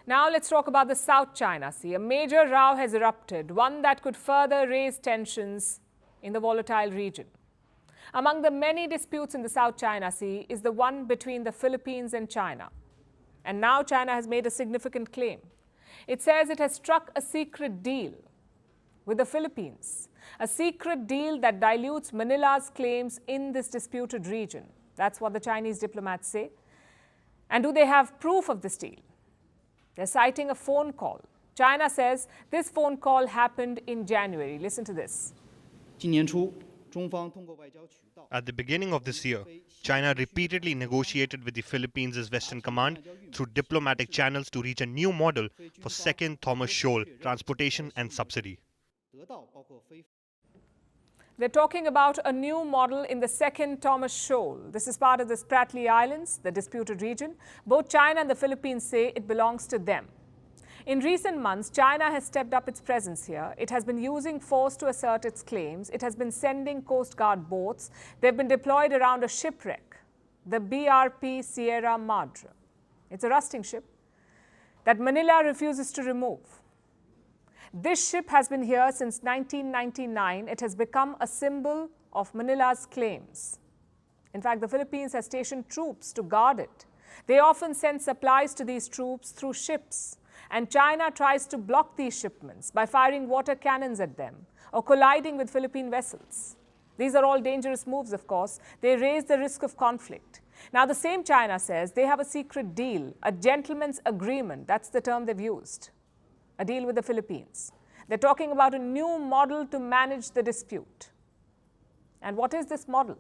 Now let's talk about the South China Sea. A major row has erupted, one that could further raise tensions in the volatile region. Among the many disputes in the South China Sea is the one between the Philippines and China. And now China has made a significant claim. It says it has struck a secret deal with the Philippines, a secret deal that dilutes Manila's claims in this disputed region. That's what the Chinese diplomats say. And do they have proof of this deal? They're citing a phone call. China says this phone call happened in January. Listen to this. At the beginning of this year, China repeatedly negotiated with the Philippines' Western Command through diplomatic channels to reach a new model for Second Thomas Shoal transportation and subsidy. They're talking about a new model in the Second Thomas Shoal. This is part of the Spratly Islands, the disputed region. Both China and the Philippines say it belongs to them. In recent months, China has stepped up its presence here. It has been using force to assert its claims. It has been sending Coast Guard boats. They've been deployed around a shipwreck, the BRP Sierra Madre. It's a rusting ship that Manila refuses to remove. This ship has been here since 1999. It has become a symbol of Manila's claims. In fact, the Philippines has stationed troops to guard it. They often send supplies to these troops through ships. And China tries to block these shipments by firing water cannons at them or colliding with Philippine vessels. These are all dangerous moves, of course. They raise the risk of conflict. Now, the same China says they have a secret deal, a gentleman's agreement. That's the term they've used. A deal with the Philippines. They're talking about a new model to manage the dispute. And what is this model?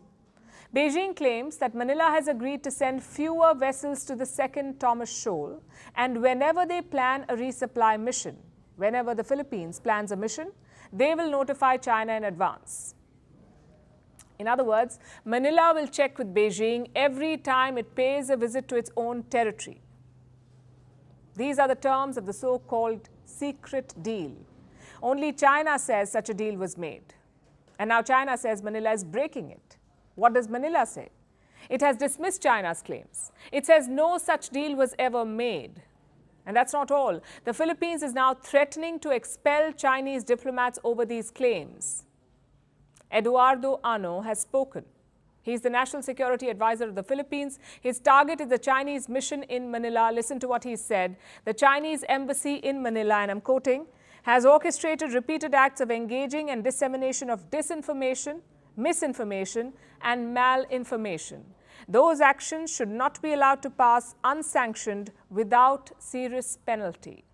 Beijing claims that Manila has agreed to send fewer vessels to the Second Thomas Shoal, and whenever they plan a resupply mission, whenever the Philippines plans a mission, they will notify China in advance. In other words, Manila will check with Beijing every time it pays a visit to its own territory. These are the terms of the so-called secret deal. Only China says such a deal was made. And now China says Manila is breaking it. What does Manila say? It has dismissed China's claims. It says no such deal was ever made. And that's not all. The Philippines is now threatening to expel Chinese diplomats over these claims. Eduardo Ano has spoken. He's the National Security Advisor of the Philippines. His target is the Chinese mission in Manila. Listen to what he said. The Chinese embassy in Manila, and I'm quoting, has orchestrated repeated acts of engaging and dissemination of disinformation, misinformation, and malinformation. Those actions should not be allowed to pass unsanctioned without serious penalty.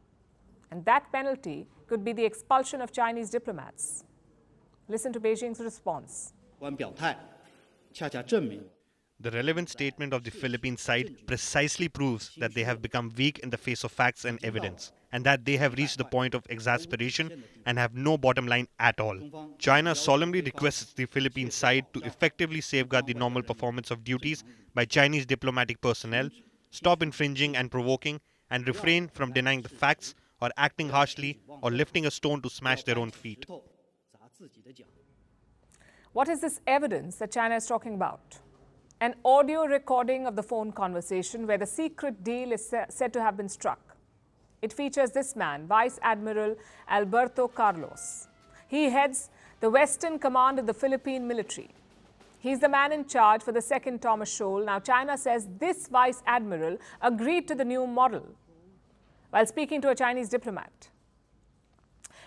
And that penalty could be the expulsion of Chinese diplomats. Listen to Beijing's response. The relevant statement of the Philippine side precisely proves that they have become weak in the face of facts and evidence, and that they have reached the point of exasperation and have no bottom line at all. China solemnly requests the Philippine side to effectively safeguard the normal performance of duties by Chinese diplomatic personnel, stop infringing and provoking, and refrain from denying the facts or acting harshly or lifting a stone to smash their own feet. What is this evidence that China is talking about? An audio recording of the phone conversation where the secret deal is said to have been struck. It features this man, Vice Admiral Alberto Carlos. He heads the Western Command of the Philippine military. He's the man in charge for the Second Thomas Shoal. Now, China says this Vice Admiral agreed to the new model while speaking to a Chinese diplomat.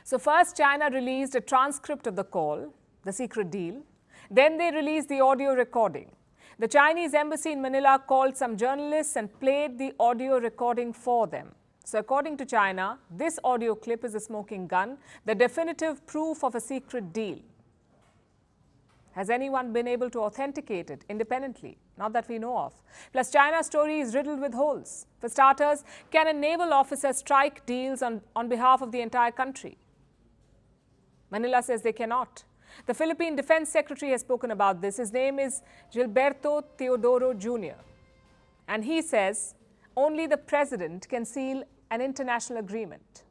So first, China released a transcript of the call, the secret deal. Then they released the audio recording. The Chinese embassy in Manila called some journalists and played the audio recording for them. So according to China, this audio clip is a smoking gun, the definitive proof of a secret deal. Has anyone been able to authenticate it independently? Not that we know of. Plus, China's story is riddled with holes. For starters, can a naval officer strike deals on behalf of the entire country? Manila says they cannot. The Philippine Defense Secretary has spoken about this. His name is Gilberto Teodoro Jr. And he says only the president can seal an international agreement.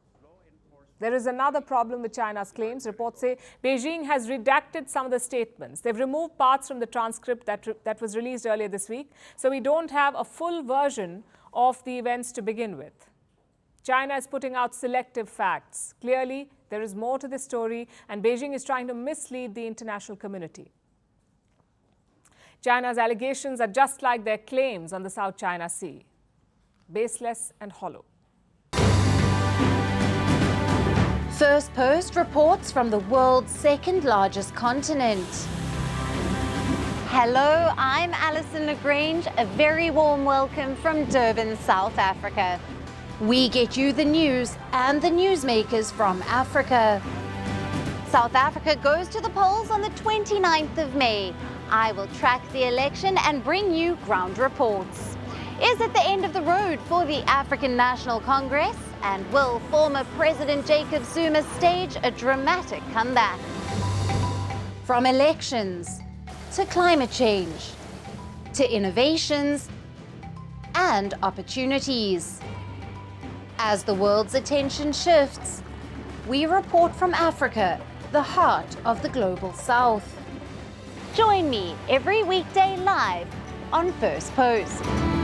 There is another problem with China's claims. Reports say Beijing has redacted some of the statements. They've removed parts from the transcript that was released earlier this week. So we don't have a full version of the events to begin with. China is putting out selective facts. Clearly, there is more to this story, and Beijing is trying to mislead the international community. China's allegations are just like their claims on the South China Sea, baseless and hollow. Firstpost reports from the world's second largest continent. Hello, I'm Alison Lagrange. A very warm welcome from Durban, South Africa. We get you the news and the newsmakers from Africa. South Africa goes to the polls on the 29th of May. I will track the election and bring you ground reports. Is it the end of the road for the African National Congress? And will former President Jacob Zuma stage a dramatic comeback? From elections to climate change to innovations and opportunities. As the world's attention shifts, we report from Africa, the heart of the global South. Join me every weekday live on First Post.